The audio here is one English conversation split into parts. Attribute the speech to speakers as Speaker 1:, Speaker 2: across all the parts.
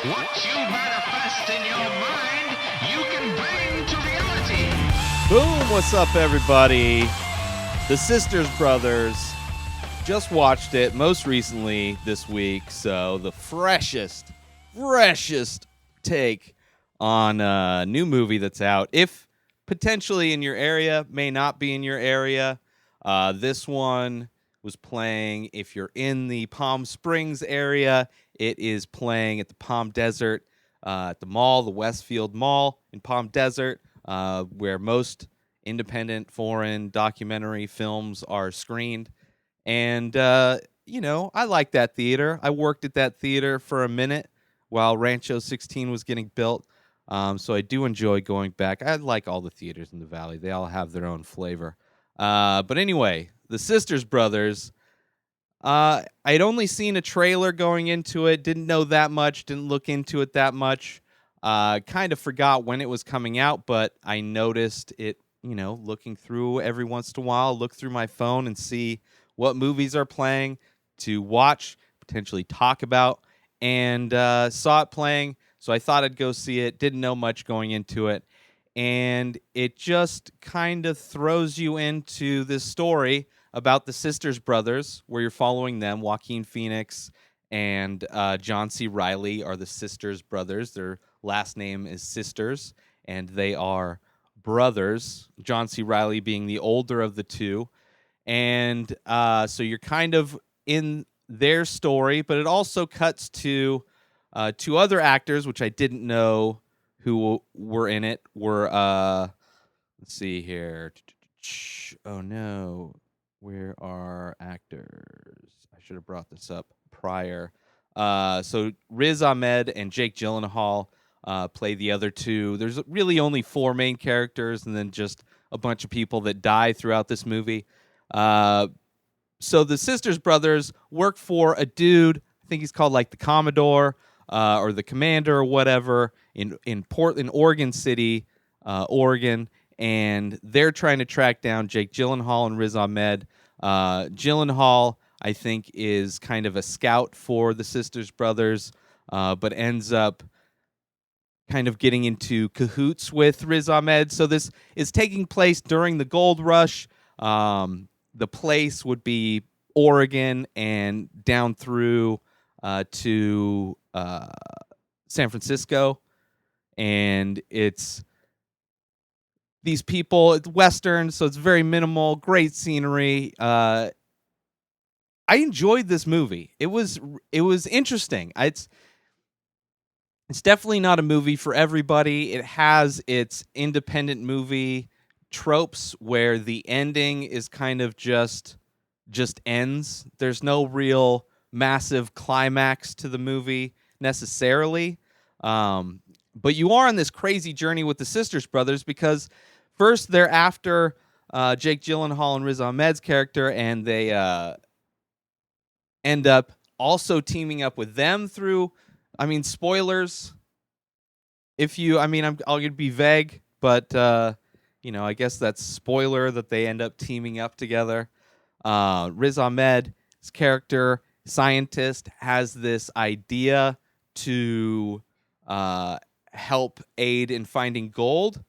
Speaker 1: What you manifest in your mind, you can bring to reality.
Speaker 2: Boom! What's up, everybody? The Sisters Brothers. Just watched it most recently this week, so the freshest take on a new movie that's out. If potentially in your area, may not be in your area. This one was playing, if you're in the Palm Springs area, it is playing at the Palm Desert, at the mall, the Westfield Mall in Palm Desert, where most independent foreign documentary films are screened. And, I like that theater. I worked at that theater for a minute while Rancho 16 was getting built. So I do enjoy going back. I like all the theaters in the Valley. They all have their own flavor. But anyway, the Sisters Brothers, I'd only seen a trailer going into it. Didn't know that much. Didn't look into it that much. Kind of forgot when it was coming out, but I noticed it, looking through every once in a while, look through my phone and see what movies are playing to watch, potentially talk about, and saw it playing. So I thought I'd go see it. Didn't know much going into it. And it just kind of throws you into this story about the Sisters Brothers, where you're following them. Joaquin Phoenix and John C. Reilly are the Sisters Brothers. Their last name is Sisters, and they are brothers, John C. Reilly being the older of the two. And so you're kind of in their story, but it also cuts to two other actors, which I didn't know who were in it. Let's see here. Oh, no. Where are actors? I should have brought this up prior. So Riz Ahmed and Jake Gyllenhaal play the other two. There's really only four main characters and then just a bunch of people that die throughout this movie. So the Sisters Brothers work for a dude, I think he's called like the Commodore or the Commander or whatever in Portland, Oregon City, Oregon, and they're trying to track down Jake Gyllenhaal and Riz Ahmed. Gyllenhaal, I think, is kind of a scout for the Sisters Brothers, but ends up kind of getting into cahoots with Riz Ahmed. So this is taking place during the gold rush. The place would be Oregon and down through to San Francisco. And it's these people, it's Western, so it's very minimal, great scenery. I enjoyed this movie. It was interesting. It's definitely not a movie for everybody. It has its independent movie tropes where the ending is kind of just ends. There's no real massive climax to the movie necessarily. But you are on this crazy journey with the Sisters Brothers because first they're after Jake Gyllenhaal and Riz Ahmed's character, and they end up also teaming up with them through, spoilers. I'm going to be vague, but I guess that's spoiler that they end up teaming up together. Riz Ahmed's character, scientist, has this idea to help aid in finding gold,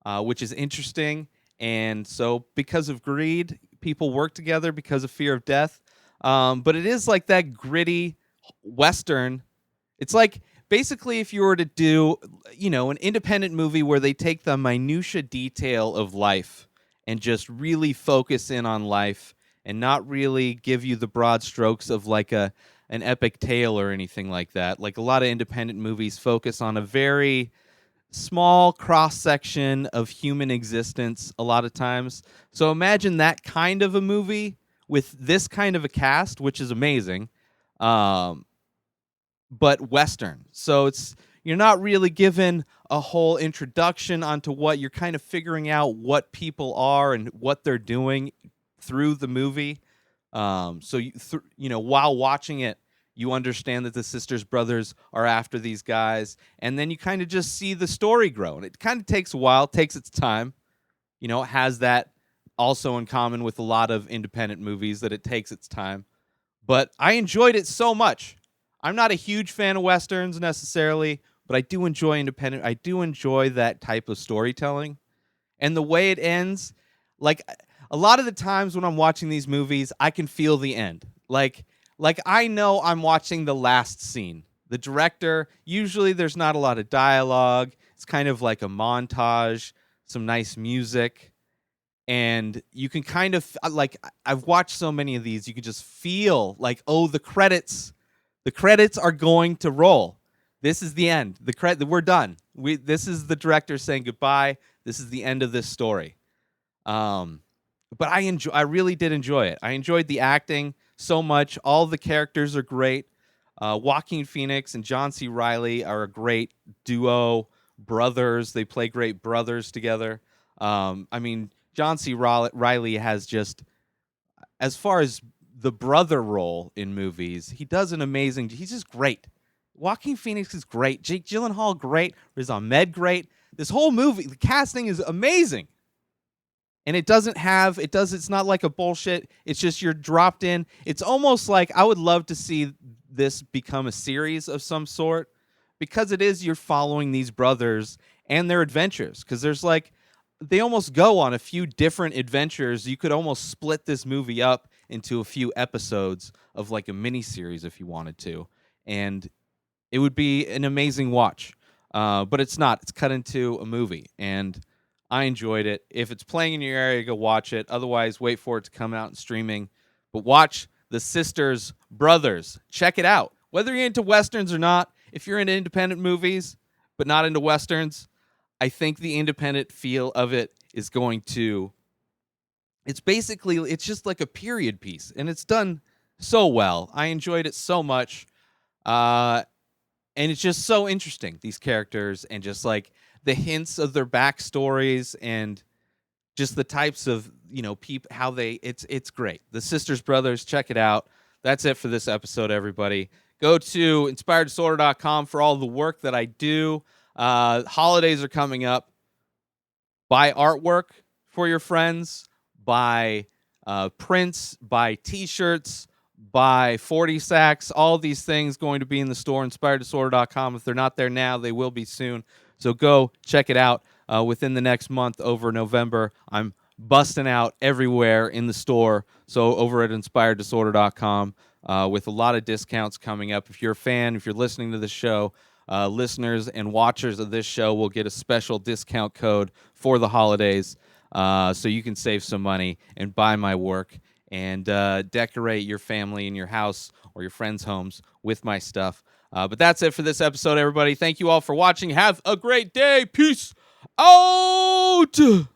Speaker 2: which is interesting. And so because of greed, people work together because of fear of death. But it is like that gritty Western. It's like basically if you were to do, an independent movie where they take the minutia detail of life and just really focus in on life and not really give you the broad strokes of like an epic tale or anything like that. Like a lot of independent movies focus on a very small cross-section of human existence a lot of times. So imagine that kind of a movie with this kind of a cast, which is amazing, but Western. So you're not really given a whole introduction onto what you're kind of figuring out what people are and what they're doing through the movie. While watching it, you understand that the Sisters Brothers are after these guys, and then you kind of just see the story grow. And it kind of takes a while, takes its time. It has that also in common with a lot of independent movies that it takes its time. But I enjoyed it so much. I'm not a huge fan of Westerns necessarily, but I do enjoy independent. I do enjoy that type of storytelling. And the way it ends, like a lot of the times when I'm watching these movies, I can feel the end. Like I know I'm watching the last scene. The director, usually there's not a lot of dialogue. It's kind of like a montage, some nice music, and you can kind of like I've watched so many of these, you can just feel like, oh, the credits are going to roll. This is the end. We're done. This is the director saying goodbye. This is the end of this story. But I really did enjoy it. I enjoyed the acting so much. All the characters are great. Joaquin Phoenix and John C. Reilly are a great duo, brothers. They play great brothers together. I mean, John C. Reilly has just, as far as the brother role in movies, he does an amazing. He's just great. Joaquin Phoenix is great. Jake Gyllenhaal, great. Riz Ahmed, great. This whole movie, the casting is amazing. And it's not like a bullshit. It's just you're dropped in. It's almost like I would love to see this become a series of some sort, because you're following these brothers and their adventures. Because they almost go on a few different adventures. You could almost split this movie up into a few episodes of like a mini series if you wanted to. And it would be an amazing watch. But it's not. It's cut into a movie. And I enjoyed it. If it's playing in your area, go watch it. Otherwise, wait for it to come out in streaming. But watch The Sisters, Brothers. Check it out. Whether you're into Westerns or not, if you're into independent movies but not into Westerns, I think the independent feel of it is going to... It's just like a period piece. And it's done so well. I enjoyed it so much. And it's just so interesting, these characters, and just like the hints of their backstories and just the types of, people, how it's great. The Sisters Brothers, check it out. That's it for this episode, everybody. Go to inspireddisorder.com for all the work that I do. Holidays are coming up. Buy artwork for your friends. Buy prints. Buy t-shirts. Buy 40 sacks. All these things going to be in the store, inspireddisorder.com. If they're not there now, they will be soon. So go check it out within the next month over November. I'm busting out everywhere in the store. So over at inspireddisorder.com with a lot of discounts coming up. If you're a fan, if you're listening to the show, listeners and watchers of this show will get a special discount code for the holidays so you can save some money and buy my work and decorate your family and your house or your friends' homes with my stuff. But that's it for this episode, everybody. Thank you all for watching. Have a great day. Peace out.